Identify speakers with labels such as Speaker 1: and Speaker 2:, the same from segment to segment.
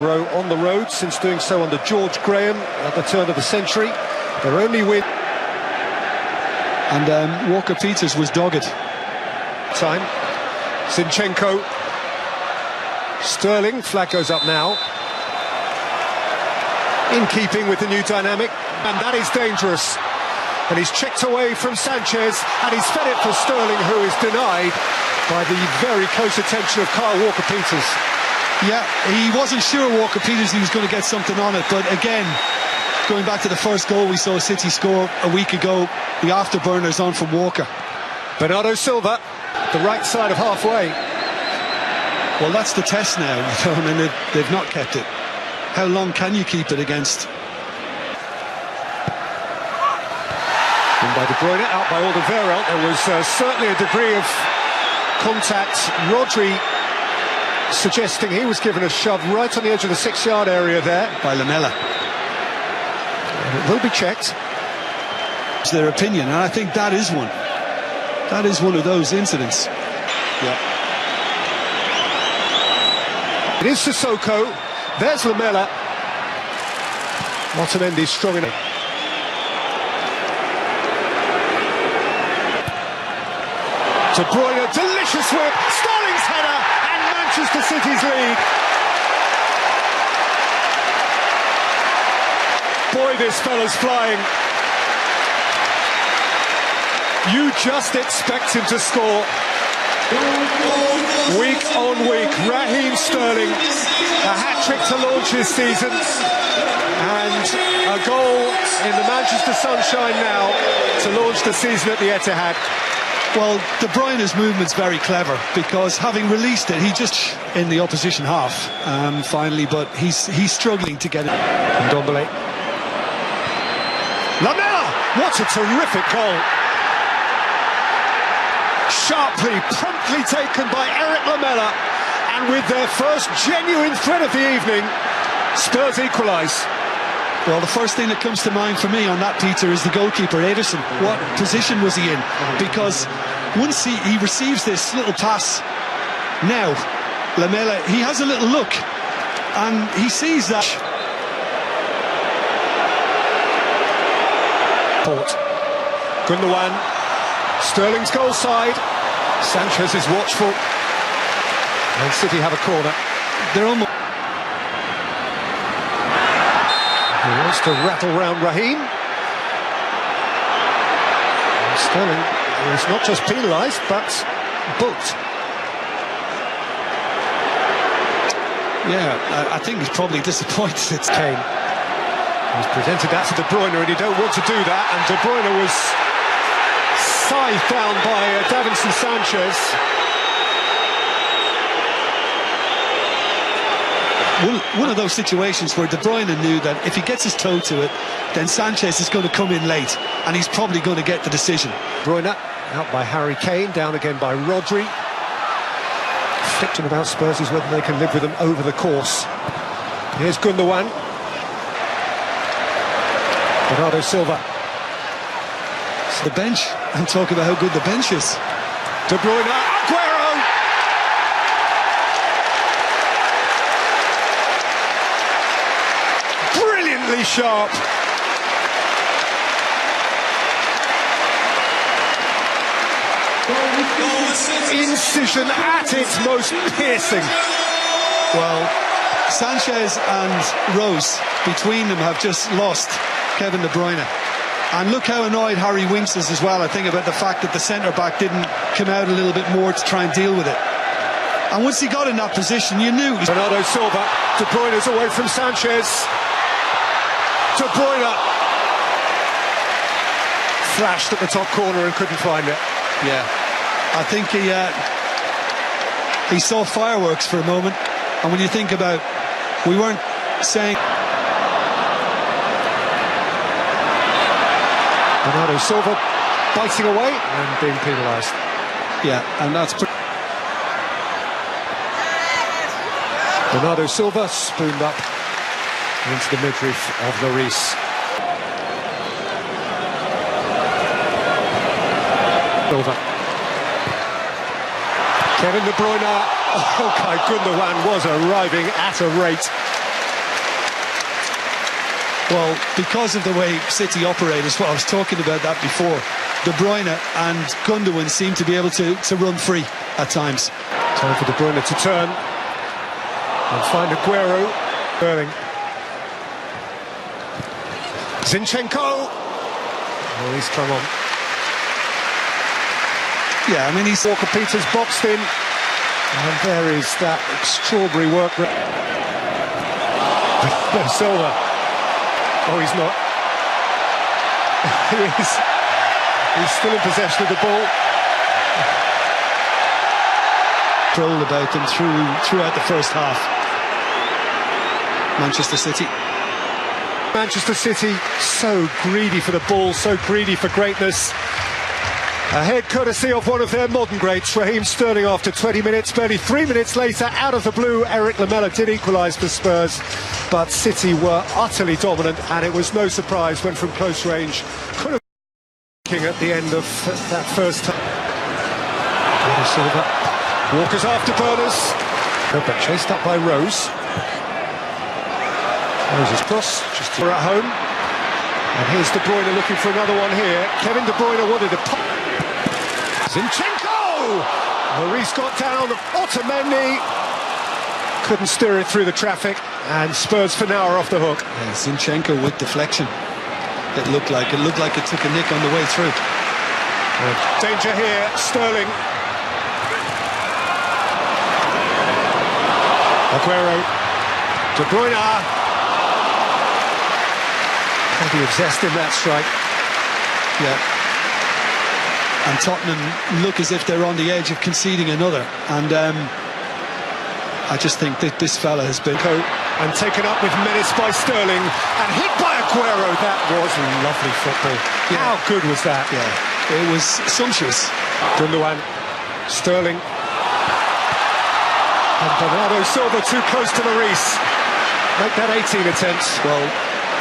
Speaker 1: On the road since doing so under George Graham at the turn of the century. Their only win.
Speaker 2: And Walker-Peters was dogged.
Speaker 1: Time. Zinchenko. Sterling. Flag goes up now. In keeping with the new dynamic. And that is dangerous. And he's checked away from Sanchez. And he's fed it for Sterling, who is denied by the very close attention of Kyle Walker-Peters.
Speaker 2: Yeah, he wasn't sure, Walker-Peters, he was going to get something on it. But again, going back to the first goal we saw City score a week ago, the afterburners on from Walker.
Speaker 1: Bernardo Silva, the right side of halfway.
Speaker 2: Well, that's the test now. I mean, they've not kept it. How long can you keep it against?
Speaker 1: In by De Bruyne, out by Alderweireld. There was certainly a degree of contact. Rodri suggesting he was given a shove right on the edge of the 6-yard area there.
Speaker 2: By Lamela.
Speaker 1: And it will be checked.
Speaker 2: It's their opinion, and I think that is one. That is one of those incidents.
Speaker 1: Yeah. It is Sissoko. There's Lamela. Otamendi's strong enough. De Bruyne, delicious whip. Sterling's header. Manchester City's lead. Boy, this fella's flying. You just expect him to score. Week on week, Raheem Sterling, a hat-trick to launch his season, and a goal in the Manchester sunshine now to launch the season at the Etihad.
Speaker 2: Well, De Bruyne's movement's very clever, because having released it, he just in the opposition half finally, but he's struggling to get it.
Speaker 1: Ndombele. Lamela! What a terrific goal! Sharply, promptly taken by Eric Lamela, and with their first genuine threat of the evening, Spurs equalise.
Speaker 2: Well, the first thing that comes to mind for me on that, Peter, is the goalkeeper, Ederson. What position was he in? Because once he receives this little pass, now, Lamela, he has a little look, and he sees that.
Speaker 1: Port. Gundogan. Sterling's goal side. Sanchez is watchful. And City have a corner.
Speaker 2: They're almost...
Speaker 1: He wants to rattle round Raheem. And Sterling is not just penalised, but booked.
Speaker 2: Yeah, I think he's probably disappointed. It's
Speaker 1: Kane. He's presented that to De Bruyne, and he don't want to do that. And De Bruyne was scythed down by Davinson Sanchez.
Speaker 2: One of those situations where De Bruyne knew that if he gets his toe to it, then Sanchez is going to come in late, and he's probably going to get the decision.
Speaker 1: Bruyne out by Harry Kane, down again by Rodri. Fiction about Spurs is whether they can live with them over the course. Here's Gundogan. Bernardo Silva.
Speaker 2: The bench, and talk about how good the bench is.
Speaker 1: De Bruyne, Aguero! Brilliantly sharp. Incision at its most piercing.
Speaker 2: Well, Sanchez and Rose, between them, have just lost Kevin De Bruyne. And look how annoyed Harry Winks is as well, I think, about the fact that the centre-back didn't come out a little bit more to try and deal with it. And once he got in that position, you knew...
Speaker 1: Bernardo Silva, De Bruyne's away from Sanchez. De Bruyne flashed at the top corner and couldn't find it.
Speaker 2: Yeah, I think he saw fireworks for a moment. And when you think about, we weren't saying...
Speaker 1: Bernardo Silva biting away and being penalised.
Speaker 2: Yeah, and that's...
Speaker 1: Bernardo Silva spooned up into the midriff of Lloris. Silva. Kevin De Bruyne. Oh, Gundogan was arriving at a rate.
Speaker 2: Well, because of the way City operate as well, I was talking about that before. De Bruyne and Gundogan seem to be able to run free at times.
Speaker 1: Time for De Bruyne to turn and find Aguero. Burning. Zinchenko. Oh, he's come on.
Speaker 2: Yeah, I mean, he's...
Speaker 1: Walker Peters boxed in. And there is that extraordinary work. No, Silva. Oh, he's not. He's still in possession of the ball.
Speaker 2: Control about them throughout the first half. Manchester City.
Speaker 1: Manchester City, so greedy for the ball, so greedy for greatness. Ahead courtesy of one of their modern greats, Raheem Sterling, after 20 minutes. Barely 3 minutes later, out of the blue, Eric Lamela did equalise for Spurs, but City were utterly dominant, and it was no surprise when from close range could have been at the end of that first time. Silva. Walker's afterburners, but chased up by Rose. Rose's cross, just here at home. And here's De Bruyne looking for another one here. Kevin De Bruyne wanted a pop. Zinchenko! Maurice got down, Otamendi couldn't steer it through the traffic, and Spurs for now are off the hook.
Speaker 2: Yeah, Zinchenko with deflection. It looked like it took a nick on the way through.
Speaker 1: Danger here, Sterling. Aguero. De Bruyne. Plenty of zest in that strike.
Speaker 2: Yeah. And Tottenham look as if they're on the edge of conceding another. And I just think that this fella has been...
Speaker 1: And taken up with menace by Sterling. And hit by Aguero. That was lovely football. Yeah. How good was that?
Speaker 2: Yeah. It was sumptuous.
Speaker 1: Gundogan. Sterling. And Bernardo Silva too close to Maurice. Make that 18 attempts.
Speaker 2: Well,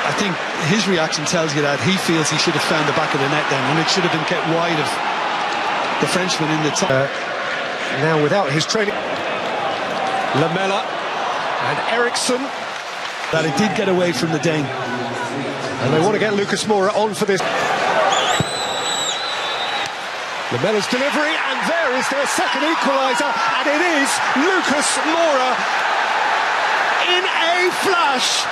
Speaker 2: I think his reaction tells you that he feels he should have found the back of the net then, and it should have been kept wide of the Frenchman in the top.
Speaker 1: Now without his training, Lamela and Eriksson.
Speaker 2: That it did get away from the Dane.
Speaker 1: And they want to get Lucas Moura on for this. Lamela's delivery, and there is their second equaliser, and it is Lucas Moura in a flash.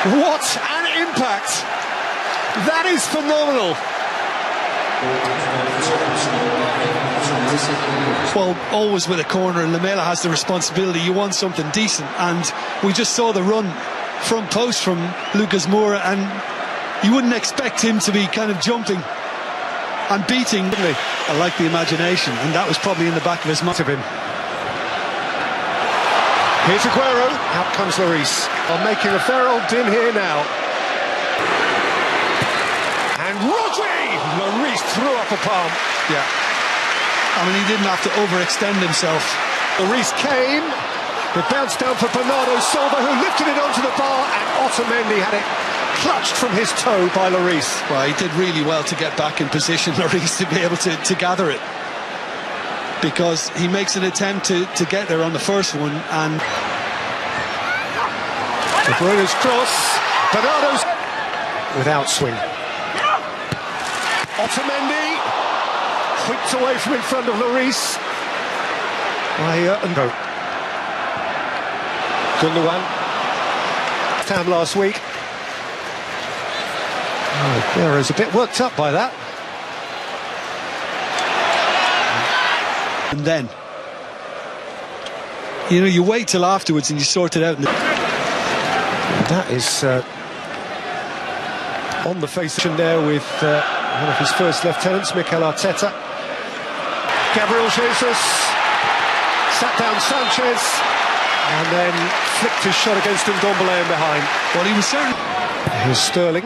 Speaker 1: What an impact! That is phenomenal.
Speaker 2: Well, always with a corner, and Lamela has the responsibility. You want something decent, and we just saw the run front post from Lucas Moura, and you wouldn't expect him to be kind of jumping and beating. I like the imagination, and that was probably in the back of his mind.
Speaker 1: Here's Aguero, out comes Lloris. I'm making a fair old din here now. And Rodri! Lloris threw up a palm.
Speaker 2: Yeah. I mean, he didn't have to overextend himself.
Speaker 1: Lloris came, it bounced down for Bernardo Silva, who lifted it onto the bar, and Otamendi had it clutched from his toe by Lloris.
Speaker 2: Well, he did really well to get back in position, Lloris, to be able to gather it. Because he makes an attempt to get there on the first one, and
Speaker 1: De Bruyne's cross, Bernardo's without swing. Otamendi whipped away from in front of Lloris. Gundogan time last week. Oh, Aguero's a bit worked up by that.
Speaker 2: And then, you know, you wait till afterwards and you sort it out.
Speaker 1: That is on the face there with one of his first lieutenants, Mikel Arteta. Gabriel Jesus sat down Sanchez and then flicked his shot against Ndombele in behind.
Speaker 2: Well, he was certain.
Speaker 1: Here's Sterling.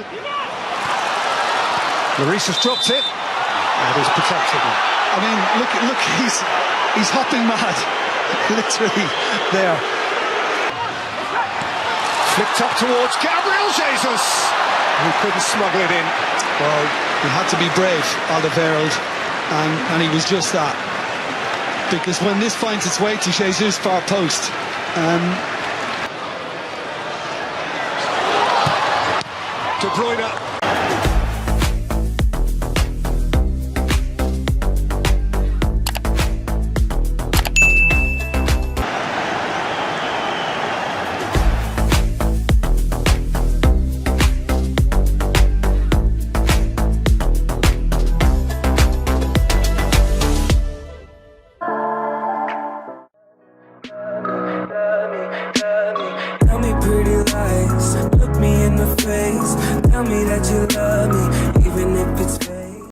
Speaker 1: Lloris has dropped it and is protected.
Speaker 2: I mean, look, he's hopping mad, literally there.
Speaker 1: Flipped up towards Gabriel Jesus, who couldn't smuggle it in.
Speaker 2: Well, he had to be brave, Alderweireld, and he was just that. Because when this finds its way to Jesus' far post,
Speaker 1: De Bruyne.
Speaker 3: Tell me pretty lies, look me in the face. Tell me that you